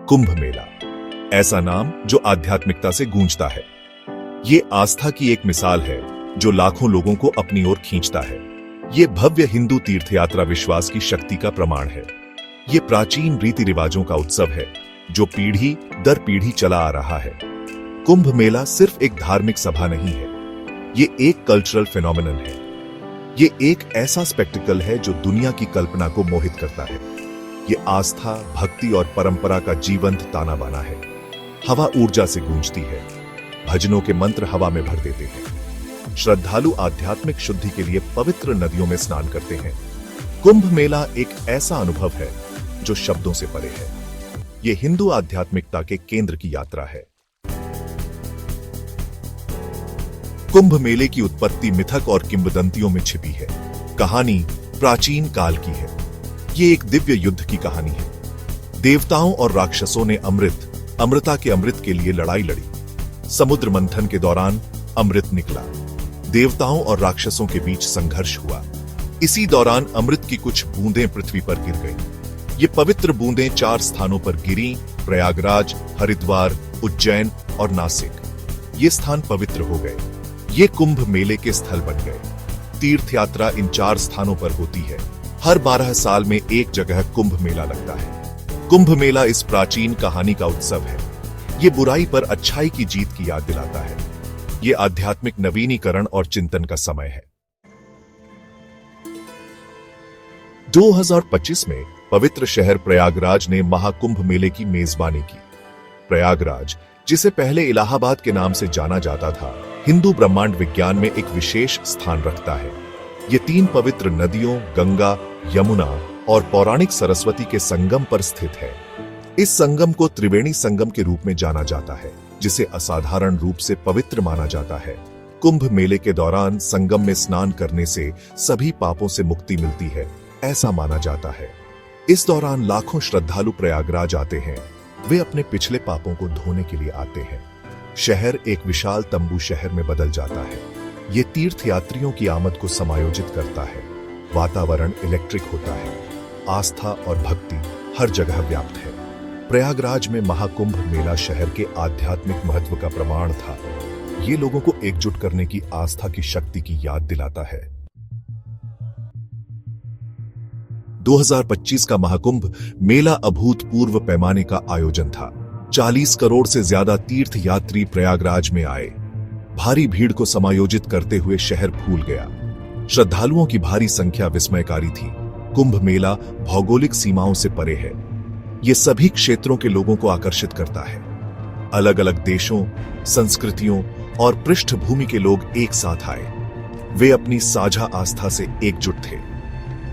कुंभ मेला, ऐसा नाम जो आध्यात्मिकता से गूंजता है। ये आस्था की एक मिसाल है जो लाखों लोगों को अपनी ओर खींचता है। ये भव्य हिंदू तीर्थयात्रा विश्वास की शक्ति का प्रमाण है। ये प्राचीन रीति रिवाजों का उत्सव है जो पीढ़ी दर पीढ़ी चला आ रहा है। कुंभ मेला सिर्फ एक धार्मिक सभा नहीं है, ये एक कल्चरल फिनोमिनन है। ये एक ऐसा स्पेक्टिकल है जो दुनिया की कल्पना को मोहित करता है। ये आस्था, भक्ति और परंपरा का जीवंत ताना बाना है। हवा ऊर्जा से गूंजती है, भजनों के मंत्र हवा में भर देते हैं। श्रद्धालु आध्यात्मिक शुद्धि के लिए पवित्र नदियों में स्नान करते हैं। कुंभ मेला एक ऐसा अनुभव है जो शब्दों से परे है। ये हिंदू आध्यात्मिकता के केंद्र की यात्रा है। कुंभ मेले की उत्पत्ति मिथक और किंवदंतियों में छिपी है। कहानी प्राचीन काल की है। ये एक दिव्य युद्ध की कहानी है। देवताओं और राक्षसों ने अमृता के अमृत के लिए लड़ाई लड़ी। समुद्र मंथन के दौरान अमृत निकला। देवताओं और राक्षसों के बीच संघर्ष हुआ। इसी दौरान अमृत की कुछ बूंदें पृथ्वी पर गिर गईं। ये पवित्र बूंदें 4 स्थानों पर गिरी: प्रयागराज, हरिद्वार, उज्जैन और नासिक। ये स्थान पवित्र हो गए। ये कुंभ मेले के स्थल बन गए। तीर्थ यात्रा इन 4 स्थानों पर होती है। हर 12 साल में एक जगह कुंभ मेला लगता है। कुंभ मेला इस प्राचीन कहानी का उत्सव है। ये बुराई पर अच्छाई की जीत की याद दिलाता है। ये आध्यात्मिक नवीनीकरण और चिंतन का समय है। 2025 में पवित्र शहर प्रयागराज ने महाकुंभ मेले की मेजबानी की। प्रयागराज, जिसे पहले इलाहाबाद के नाम से जाना जाता था, हिंदू ब्रह्मांड विज्ञान में एक विशेष स्थान रखता है। ये 3 पवित्र नदियों गंगा, यमुना और पौराणिक सरस्वती के संगम पर स्थित है। इस संगम को त्रिवेणी संगम के रूप में जाना जाता है, जिसे असाधारण रूप से पवित्र माना जाता है। कुंभ मेले के दौरान संगम में स्नान करने से सभी पापों से मुक्ति मिलती है, ऐसा माना जाता है। इस दौरान लाखों श्रद्धालु प्रयागराज आते हैं। वे अपने पिछले पापों को धोने के लिए आते हैं। शहर एक विशाल तंबू शहर में बदल जाता है। ये तीर्थयात्रियों की आमद को समायोजित करता है। वातावरण इलेक्ट्रिक होता है। आस्था और भक्ति हर जगह व्याप्त है। प्रयागराज में महाकुंभ मेला शहर के आध्यात्मिक महत्व का प्रमाण था। ये लोगों को एकजुट करने की आस्था की शक्ति की याद दिलाता है। 2025 का महाकुंभ मेला अभूतपूर्व पैमाने का आयोजन था। 40 करोड़ से ज्यादा तीर्थ यात्री प्रयागराज में आए। भारी भीड़ को समायोजित करते हुए शहर फूल गया। श्रद्धालुओं की भारी संख्या विस्मयकारी थी। कुंभ मेला भौगोलिक सीमाओं से परे है। ये सभी क्षेत्रों के लोगों को आकर्षित करता है। अलग अलग देशों, संस्कृतियों और पृष्ठभूमि के लोग एक साथ आए। वे अपनी साझा आस्था से एकजुट थे।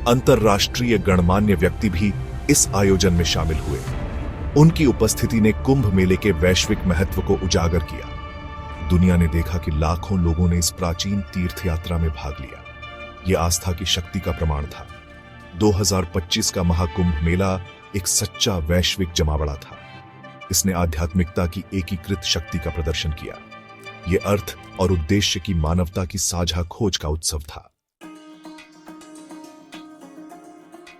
अंतर्राष्ट्रीय गणमान्य व्यक्ति भी इस आयोजन में शामिल हुए। उनकी उपस्थिति ने कुंभ मेले के वैश्विक महत्व को उजागर किया। दुनिया ने देखा कि लाखों लोगों ने इस प्राचीन तीर्थ यात्रा में भाग लिया। यह आस्था की शक्ति का प्रमाण था। 2025 का महाकुंभ मेला एक सच्चा वैश्विक जमावड़ा था। इसने आध्यात्मिकता की एकीकृत शक्ति का प्रदर्शन किया। यह अर्थ और उद्देश्य की मानवता की साझा खोज का उत्सव था।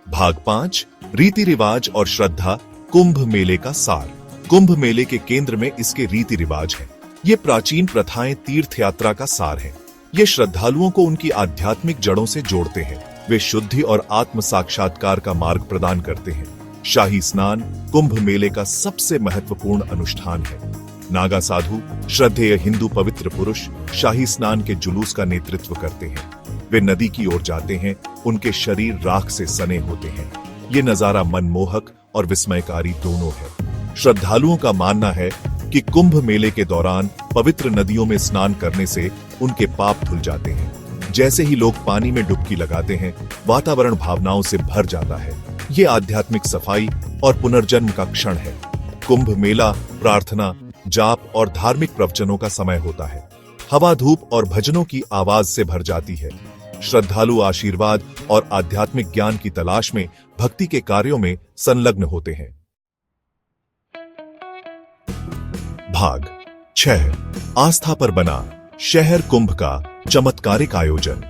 भाग 5, रीति रिवाज और श्रद्धा। कुंभ मेले का सार। कुंभ मेले के केंद्र में इसके रीति रिवाज हैं। ये प्राचीन प्रथाएं तीर्थ यात्रा का सार हैं। ये श्रद्धालुओं को उनकी आध्यात्मिक जड़ों से जोड़ते हैं। वे शुद्धि और आत्म साक्षात्कार का मार्ग प्रदान करते हैं। शाही स्नान कुंभ मेले का सबसे महत्वपूर्ण अनुष्ठान है। नागा साधु, श्रद्धेय हिंदू पवित्र पुरुष, शाही स्नान के जुलूस का नेतृत्व करते हैं। वे नदी की ओर जाते हैं। उनके शरीर राख से सने होते हैं। ये नजारा मनमोहक और विस्मयकारी दोनों है। श्रद्धालुओं का मानना है कि कुंभ मेले के दौरान पवित्र नदियों में स्नान करने से उनके पाप धुल जाते हैं। जैसे ही लोग पानी में डुबकी लगाते हैं, वातावरण भावनाओं से भर जाता है। ये आध्यात्मिक सफाई और पुनर्जन्म का क्षण है। कुंभ मेला प्रार्थना, जाप और धार्मिक प्रवचनों का समय होता है। हवा, धूप और भजनों की आवाज से भर जाती है। श्रद्धालु आशीर्वाद और आध्यात्मिक ज्ञान की तलाश में भक्ति के कार्यों में संलग्न होते हैं। भाग 6, आस्था पर बना शहर कुंभ का चमत्कारिक आयोजन।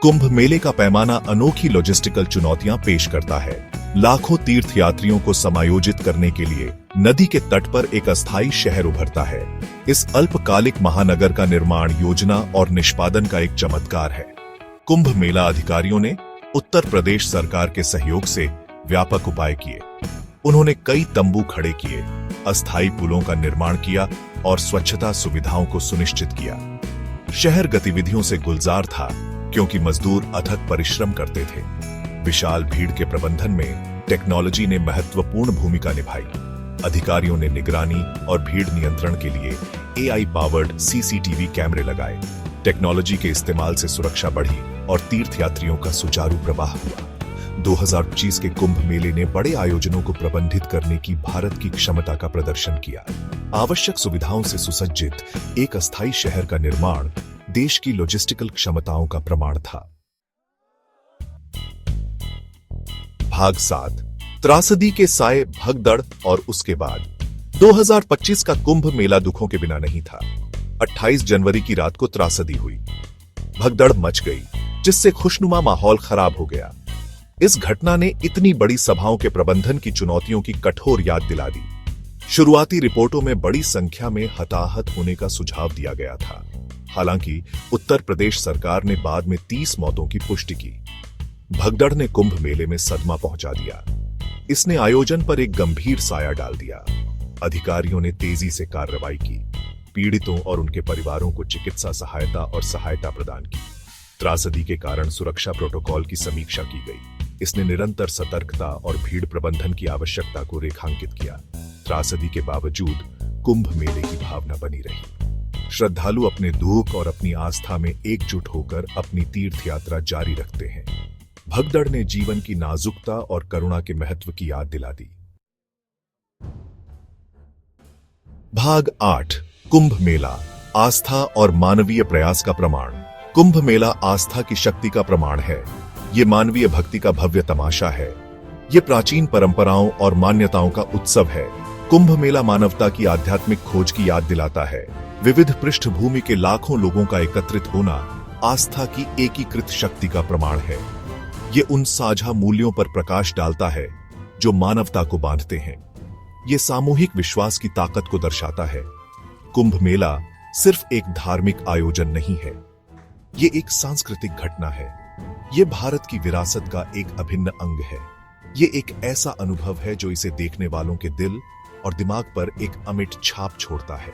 कुंभ मेले का पैमाना अनोखी लॉजिस्टिकल चुनौतियां पेश करता है। लाखों तीर्थयात्रियों को समायोजित करने के लिए नदी के तट पर एक अस्थायी शहर उभरता है। इस अल्पकालिक महानगर का निर्माण योजना और निष्पादन का एक चमत्कार है। कुंभ मेला अधिकारियों ने उत्तर प्रदेश सरकार के सहयोग से व्यापक उपाय किए। उन्होंने कई तंबू खड़े किए, अस्थायी पुलों का निर्माण किया और स्वच्छता सुविधाओं को सुनिश्चित किया। शहर गतिविधियों से गुलजार था क्योंकि मजदूर अथक परिश्रम करते थे। विशाल भीड़ के प्रबंधन में टेक्नोलॉजी ने महत्वपूर्ण भूमिका निभाई। अधिकारियों ने निगरानी और भीड़ नियंत्रण के लिए AI पावर्ड CCTV कैमरे लगाए। टेक्नोलॉजी के इस्तेमाल से सुरक्षा बढ़ी और तीर्थयात्रियों का सुचारू प्रवाह हुआ। 2025 के कुंभ मेले ने बड़े आयोजनों को प्रबंधित करने की भारत की क्षमता का प्रदर्शन किया। आवश्यक सुविधाओं से सुसज्जित एक अस्थायी शहर का निर्माण देश की लॉजिस्टिकल क्षमताओं का प्रमाण था। भाग 7, त्रासदी के साए भगदड़ और उसके बाद। 2025 का कुंभ मेला दुखों के बिना नहीं था। 28 जनवरी की रात को त्रासदी हुई, भगदड़ मच गई, जिससे खुशनुमा माहौल खराब हो गया। इस घटना ने इतनी बड़ी सभाओं के प्रबंधन की चुनौतियों की कठोर याद दिला दी। शुरुआती रिपोर्टों में बड़ी संख्या में हताहत होने का सुझाव दिया गया था। हालांकि उत्तर प्रदेश सरकार ने बाद में 30 मौतों की पुष्टि की। भगदड़ ने कुंभ मेले में सदमा पहुंचा दिया। इसने आयोजन पर एक गंभीर साया डाल दिया। अधिकारियों ने तेजी से कार्रवाई की, पीड़ितों और उनके परिवारों को चिकित्सा सहायता प्रदान की। त्रासदी के कारण सुरक्षा प्रोटोकॉल की समीक्षा की गई। इसने निरंतर सतर्कता और भीड़ प्रबंधन की आवश्यकता को रेखांकित किया। त्रासदी के बावजूद कुंभ मेले की भावना बनी रही। श्रद्धालु अपने दुख और अपनी आस्था में एकजुट होकर अपनी तीर्थ यात्रा जारी रखते हैं। भगदड़ ने जीवन की नाजुकता और करुणा के महत्व की याद दिला दी। भाग 8, कुंभ मेला, आस्था और मानवीय प्रयास का प्रमाण। कुंभ मेला आस्था की शक्ति का प्रमाण है। ये मानवीय भक्ति का भव्य तमाशा है। ये प्राचीन परंपराओं और मान्यताओं का उत्सव है। कुंभ मेला मानवता की आध्यात्मिक खोज की याद दिलाता है। विविध पृष्ठभूमि के लाखों लोगों का एकत्रित होना आस्था की एकीकृत शक्ति का प्रमाण है। ये उन साझा मूल्यों पर प्रकाश डालता है जो मानवता को बांधते हैं। ये सामूहिक विश्वास की ताकत को दर्शाता है। कुंभ मेला सिर्फ एक धार्मिक आयोजन नहीं है, ये एक सांस्कृतिक घटना है। ये भारत की विरासत का एक अभिन्न अंग है। ये एक ऐसा अनुभव है जो इसे देखने वालों के दिल और दिमाग पर एक अमिट छाप छोड़ता है।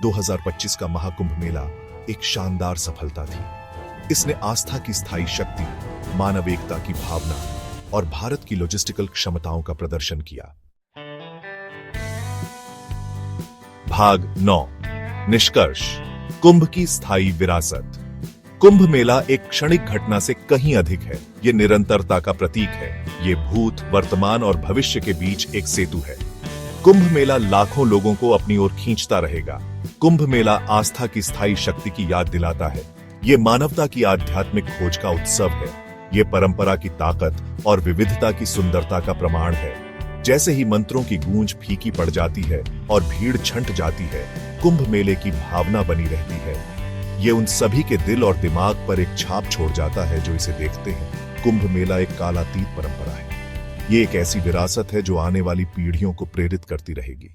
2025 का महाकुंभ मेला एक शानदार सफलता थी। इसने आस्था की स्थायी शक्ति, मानव एकता की भावना और भारत की लॉजिस्टिकल क्षमताओं का प्रदर्शन किया। भाग 9, निष्कर्ष, कुंभ की स्थायी विरासत। कुंभ मेला एक क्षणिक घटना से कहीं अधिक है। ये निरंतरता का प्रतीक है। ये भूत, वर्तमान और भविष्य के बीच एक सेतु है। कुंभ मेला लाखों लोगों को अपनी ओर खींचता रहेगा। कुंभ मेला आस्था की स्थायी शक्ति की याद दिलाता है। ये मानवता की आध्यात्मिक खोज का उत्सव है। ये परंपरा की ताकत और विविधता की सुंदरता का प्रमाण है। जैसे ही मंत्रों की गूंज फीकी पड़ जाती है और भीड़ छंट जाती है, कुंभ मेले की भावना बनी रहती है। ये उन सभी के दिल और दिमाग पर एक छाप छोड़ जाता है जो इसे देखते हैं। कुंभ मेला एक कालातीत परंपरा है। ये एक ऐसी विरासत है जो आने वाली पीढ़ियों को प्रेरित करती रहेगी।